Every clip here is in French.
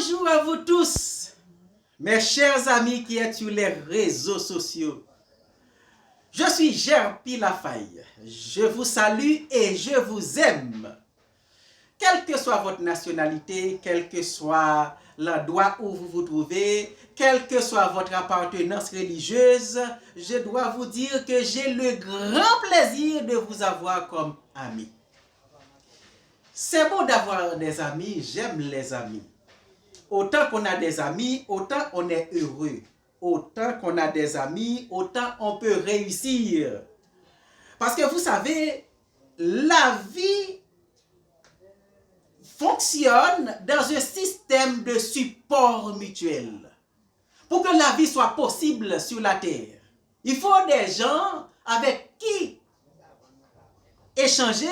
Bonjour à vous tous, mes chers amis qui êtes sur les réseaux sociaux. Je suis Gerpi Lafaille. Je vous salue et je vous aime. Quelle que soit votre nationalité, quel que soit l'endroit où vous vous trouvez, quelle que soit votre appartenance religieuse, je dois vous dire que j'ai le grand plaisir de vous avoir comme amis. C'est bon d'avoir des amis, j'aime les amis. Autant qu'on a des amis, autant on est heureux. Autant qu'on a des amis, autant on peut réussir. Parce que vous savez, la vie fonctionne dans un système de support mutuel. Pour que la vie soit possible sur la terre, il faut des gens avec qui échanger,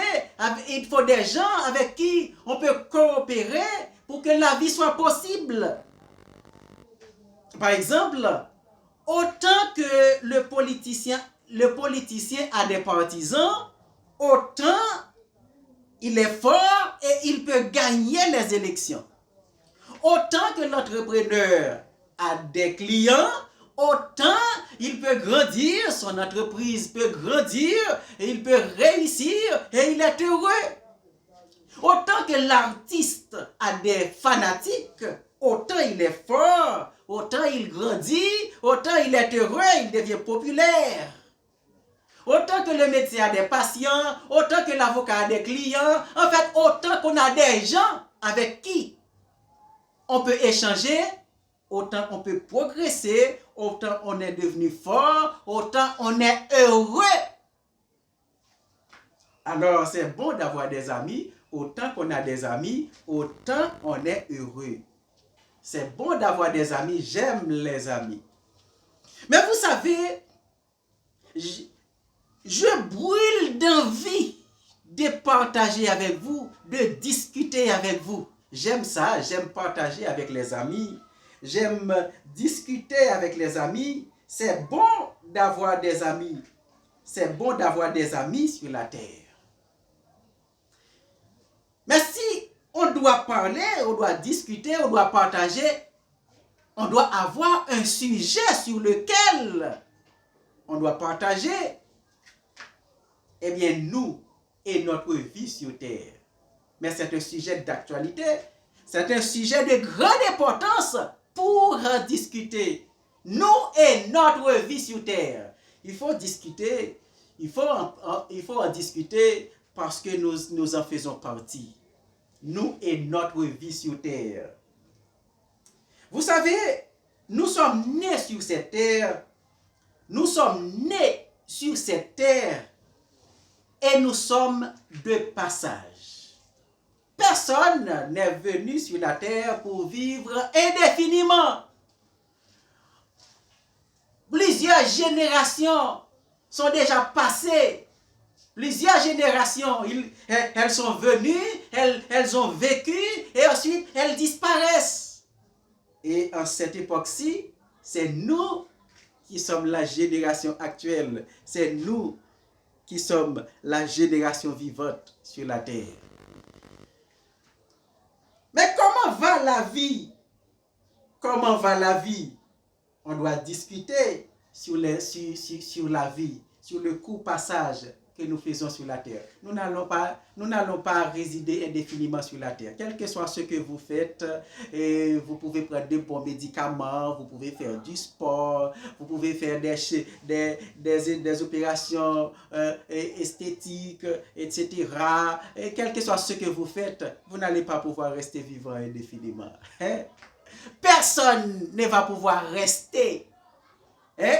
il faut des gens avec qui on peut coopérer pour que la vie soit possible. Par exemple, autant que le politicien a des partisans, autant il est fort et il peut gagner les élections. Autant que l'entrepreneur a des clients, autant il peut grandir, son entreprise peut grandir, et il peut réussir et il est heureux. Autant que l'artiste a des fanatiques, autant il est fort, autant il grandit, autant il est heureux, il devient populaire. Autant que le médecin a des patients, autant que l'avocat a des clients, en fait, autant qu'on a des gens avec qui on peut échanger, autant on peut progresser, autant on est devenu fort, autant on est heureux. Alors, c'est bon d'avoir des amis, autant qu'on a des amis, autant on est heureux. C'est bon d'avoir des amis, j'aime les amis. Mais vous savez, je brûle d'envie de partager avec vous, de discuter avec vous. J'aime ça, j'aime partager avec les amis, j'aime discuter avec les amis. C'est bon d'avoir des amis. C'est bon d'avoir des amis sur la terre. Mais si on doit parler, on doit discuter, on doit partager, on doit avoir un sujet sur lequel on doit partager, eh bien nous et notre vie sur terre. Mais c'est un sujet d'actualité, c'est un sujet de grande importance pour discuter. Nous et notre vie sur terre. Il faut discuter, il faut en discuter parce que nous en faisons partie. Nous et notre vie sur terre. Vous savez, nous sommes nés sur cette terre. Nous sommes nés sur cette terre et nous sommes de passage. Personne n'est venu sur la terre pour vivre indéfiniment. Plusieurs générations sont déjà passées. Plusieurs générations, elles sont venues, elles ont vécu et ensuite elles disparaissent. Et en cette époque-ci, c'est nous qui sommes la génération actuelle. C'est nous qui sommes la génération vivante sur la terre. Mais comment va la vie? Comment va la vie? On doit discuter sur la vie, sur le court passage que nous faisons sur la terre. Nous n'allons pas résider indéfiniment sur la terre. Quel que soit ce que vous faites, vous pouvez prendre de bons médicaments, vous pouvez faire du sport, vous pouvez faire des opérations esthétiques, etc. Et quel que soit ce que vous faites, vous n'allez pas pouvoir rester vivant indéfiniment. Hein? Personne ne va pouvoir rester. Hein?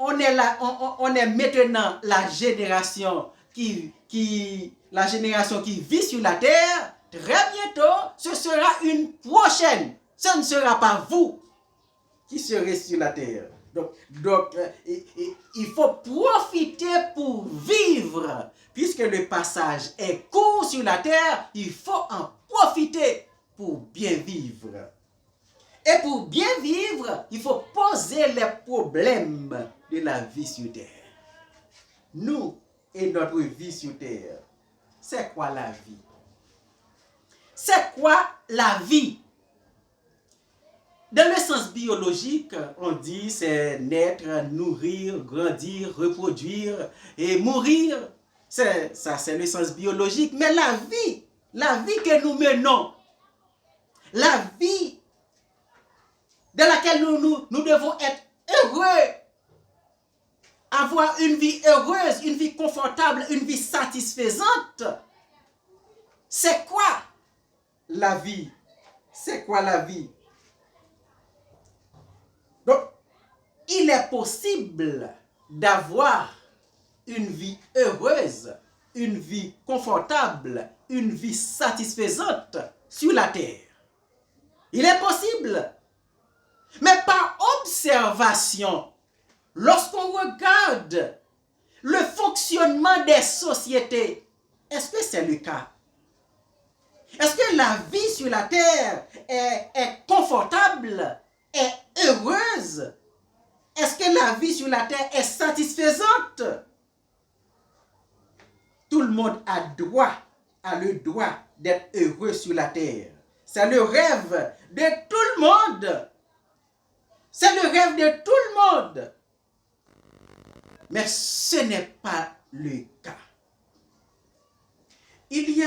On est là, on est maintenant la génération qui vit sur la terre. Très bientôt, ce sera une prochaine. Ce ne sera pas vous qui serez sur la terre. Donc il faut profiter pour vivre. Puisque le passage est court sur la terre, il faut en profiter pour bien vivre. Et pour bien vivre, il faut poser les problèmes de la vie sur terre. Nous et notre vie sur terre. C'est quoi la vie? C'est quoi la vie? Dans le sens biologique, on dit c'est naître, nourrir, grandir, reproduire et mourir. Ça, c'est le sens biologique. Mais la vie que nous menons, la vie dans laquelle nous devons être heureux, avoir une vie heureuse, une vie confortable, une vie satisfaisante. C'est quoi la vie? C'est quoi la vie? Donc, il est possible d'avoir une vie heureuse, une vie confortable, une vie satisfaisante sur la terre. Il est possible. Mais par observation, lorsqu'on regarde le fonctionnement des sociétés, est-ce que c'est le cas? Est-ce que la vie sur la terre est confortable, est heureuse? Est-ce que la vie sur la terre est satisfaisante? Tout le monde a le droit d'être heureux sur la terre. C'est le rêve de tout le monde. C'est le rêve de tout le monde. Mais ce n'est pas le cas. Il y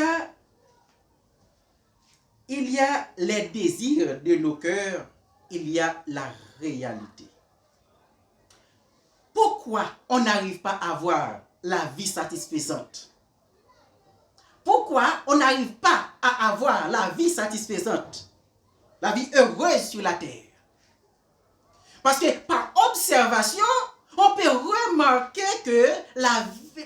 a les désirs de nos cœurs, il y a la réalité. Pourquoi on n'arrive pas à avoir la vie satisfaisante? Pourquoi on n'arrive pas à avoir la vie satisfaisante, la vie heureuse sur la terre? Parce que par observation, on peut remarquer que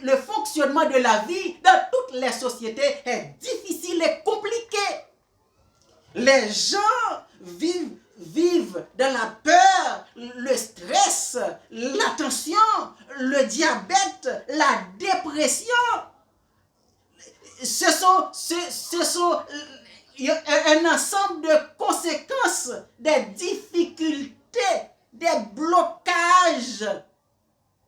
le fonctionnement de la vie dans toutes les sociétés est difficile et compliqué. Les gens vivent dans la peur, le stress, la tension, le diabète, la dépression. Ce sont un ensemble de conséquences, des difficultés, des blocages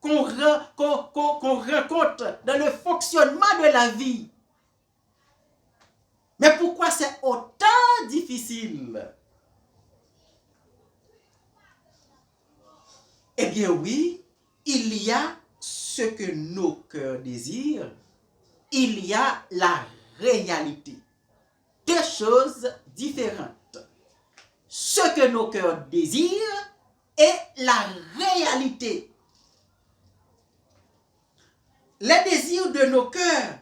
qu'on rencontre dans le fonctionnement de la vie. Mais pourquoi c'est autant difficile? Eh bien oui, il y a ce que nos cœurs désirent, il y a la réalité. Deux choses différentes. Ce que nos cœurs désirent et la réalité. Les désirs de nos cœurs,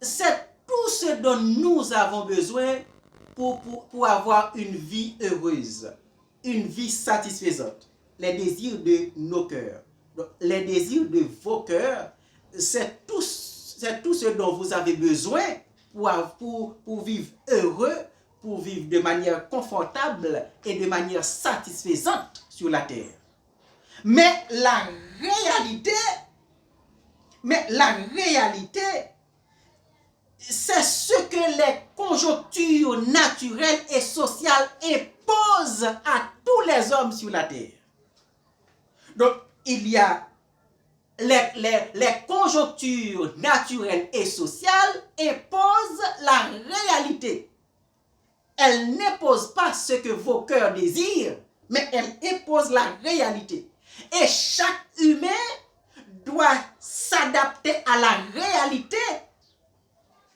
c'est tout ce dont nous avons besoin pour avoir une vie heureuse, une vie satisfaisante. Les désirs de nos cœurs. Donc, les désirs de vos cœurs, c'est tout ce dont vous avez besoin pour vivre heureux, pour vivre de manière confortable et de manière satisfaisante sur la terre. Mais la réalité, c'est ce que les conjonctures naturelles et sociales imposent à tous les hommes sur la terre. Donc, il y a les conjonctures naturelles et sociales imposent la réalité. Elles n'imposent pas ce que vos cœurs désirent, mais elles imposent la réalité. Et chaque humain doit s'adapter à la réalité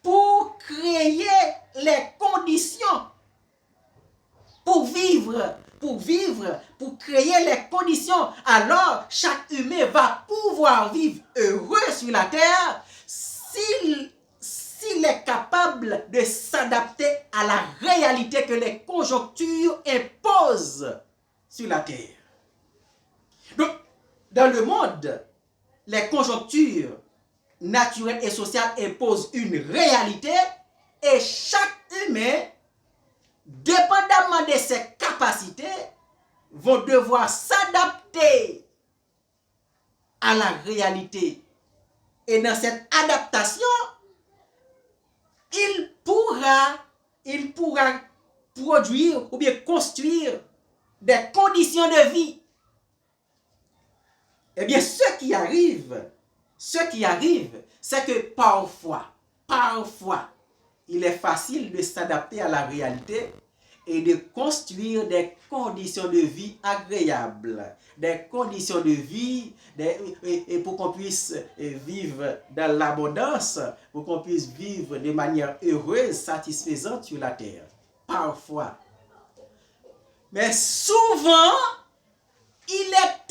pour créer les conditions pour vivre, pour créer les conditions. Alors, chaque humain va pouvoir vivre heureux sur la terre s'il est capable de s'adapter à la réalité que les conjonctures imposent sur la terre. Donc, dans le monde, les conjonctures naturelles et sociales imposent une réalité et chaque humain, dépendamment de ses capacités, vont devoir s'adapter à la réalité. Et dans cette adaptation, il pourra produire ou bien construire des conditions de vie. Eh bien, ce qui arrive, c'est que parfois, il est facile de s'adapter à la réalité et de construire des conditions de vie agréables, des conditions de vie et pour qu'on puisse vivre dans l'abondance, pour qu'on puisse vivre de manière heureuse, satisfaisante sur la terre. Parfois. Mais souvent, il est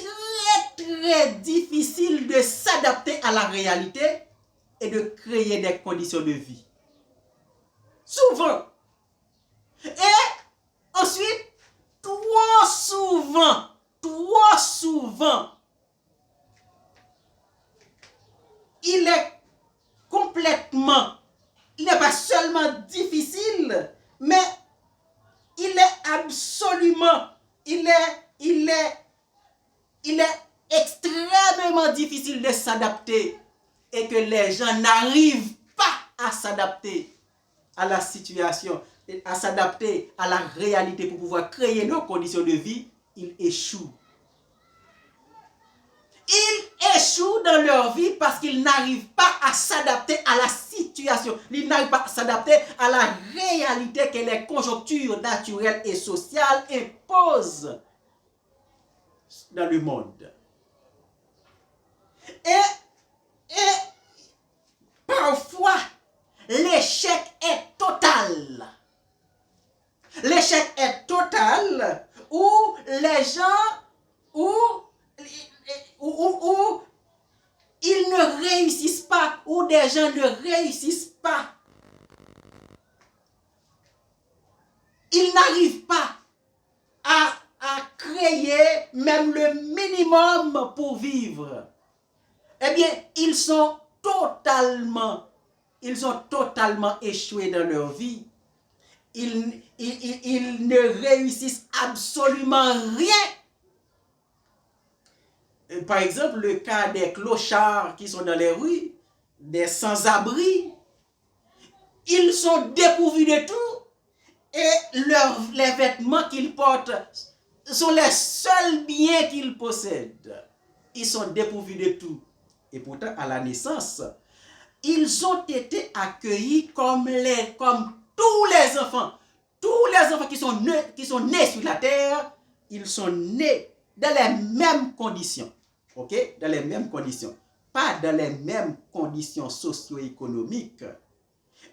très difficile de s'adapter à la réalité et de créer des conditions de vie. Souvent. Et ensuite, trop souvent, il n'est pas seulement difficile, mais il est extrêmement difficile de s'adapter et que les gens n'arrivent pas à s'adapter à la situation, à s'adapter à la réalité pour pouvoir créer leurs conditions de vie, ils échouent. Ils échouent dans leur vie parce qu'ils n'arrivent pas à s'adapter à la situation. Ils n'arrivent pas à s'adapter à la réalité que les conjonctures naturelles et sociales imposent dans le monde. Et parfois, l'échec est total. L'échec est total où les gens, où ils ne réussissent pas, où des gens ne réussissent pas. Ils n'arrivent pas à créer même le minimum pour vivre. Eh bien, ils ont totalement échoué dans leur vie. Ils ne réussissent absolument rien. Par exemple, le cas des clochards qui sont dans les rues, des sans-abri, ils sont dépourvus de tout et les vêtements qu'ils portent sont les seuls biens qu'ils possèdent. Ils sont dépourvus de tout. Et pourtant, à la naissance, ils ont été accueillis comme tous les enfants. Tous les enfants qui sont nés sur la terre, ils sont nés dans les mêmes conditions. OK? Dans les mêmes conditions. Pas dans les mêmes conditions socio-économiques.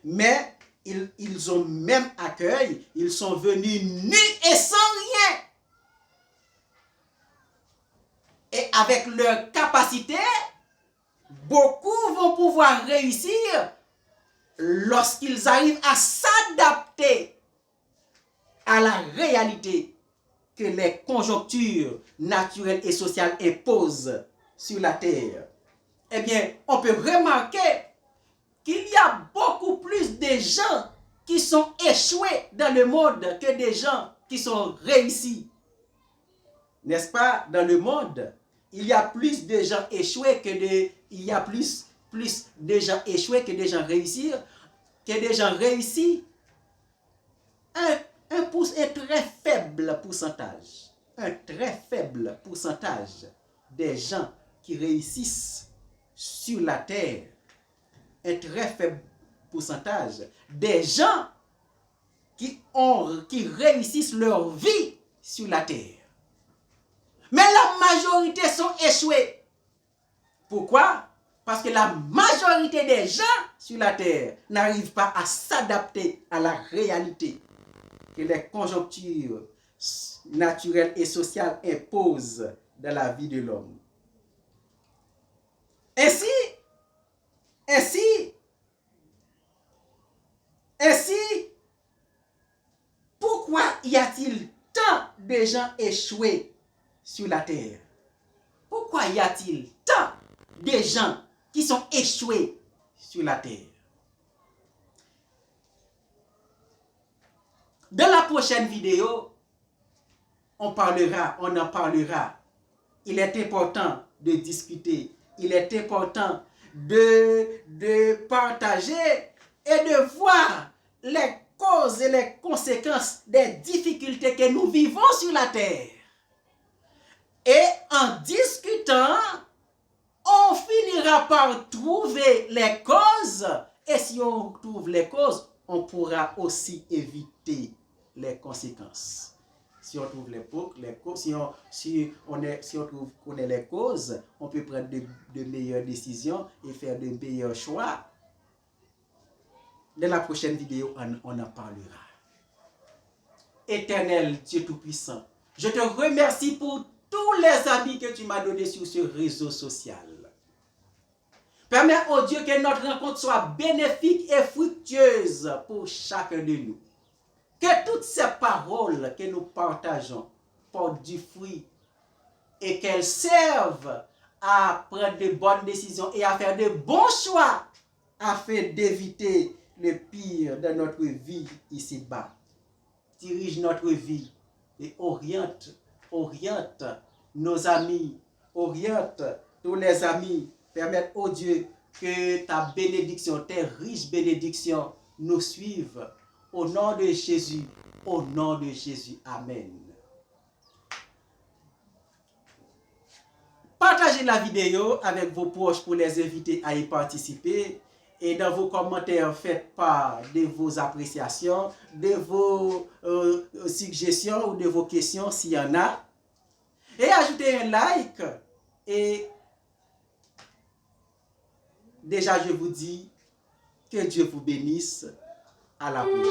Mais ils ont même accueil. Ils sont venus nus et sans rien. Et avec leur capacité, beaucoup vont pouvoir réussir lorsqu'ils arrivent à s'adapter à la réalité que les conjonctures naturelles et sociales imposent sur la terre. Eh bien, on peut remarquer qu'il y a beaucoup plus de gens qui sont échoués dans le monde que des gens qui sont réussis. N'est-ce pas? Dans le monde, il y a plus de gens échoués que de gens échoués que des gens réussis, un très faible pourcentage. Un très faible pourcentage des gens qui réussissent sur la terre. Un très faible pourcentage des gens qui réussissent leur vie sur la terre. Mais la majorité sont échoués. Pourquoi? Parce que la majorité des gens sur la terre n'arrivent pas à s'adapter à la réalité que les conjonctures naturelles et sociales imposent dans la vie de l'homme. Ainsi, pourquoi y a-t-il tant de gens échoués sur la terre? Pourquoi y a-t-il tant de gens qui sont échoués sur la terre? Dans la prochaine vidéo, on en parlera. Il est important de discuter. Il est important de partager et de voir les causes et les conséquences des difficultés que nous vivons sur la terre. Et en discutant, on finira par trouver les causes. Et si on trouve les causes, on pourra aussi éviter les conséquences. Si on trouve si on trouve qu'on est les causes, on peut prendre de meilleures décisions et faire de meilleurs choix. Dans la prochaine vidéo, on en parlera. Éternel Dieu Tout-Puissant, je te remercie pour tous les amis que tu m'as donnés sur ce réseau social. Permets, oh Dieu, que notre rencontre soit bénéfique et fructueuse pour chacun de nous. Que toutes ces paroles que nous partageons portent du fruit et qu'elles servent à prendre de bonnes décisions et à faire de bons choix afin d'éviter le pire de notre vie ici-bas. Dirige notre vie et oriente nos amis, oriente tous les amis. Permette, oh Dieu, que ta bénédiction, tes riches bénédictions nous suivent. Au nom de Jésus, au nom de Jésus. Amen. Partagez la vidéo avec vos proches pour les inviter à y participer. Et dans vos commentaires, faites part de vos appréciations, de vos suggestions ou de vos questions s'il y en a. Et ajoutez un like. Et déjà, je vous dis que Dieu vous bénisse. À la prochaine.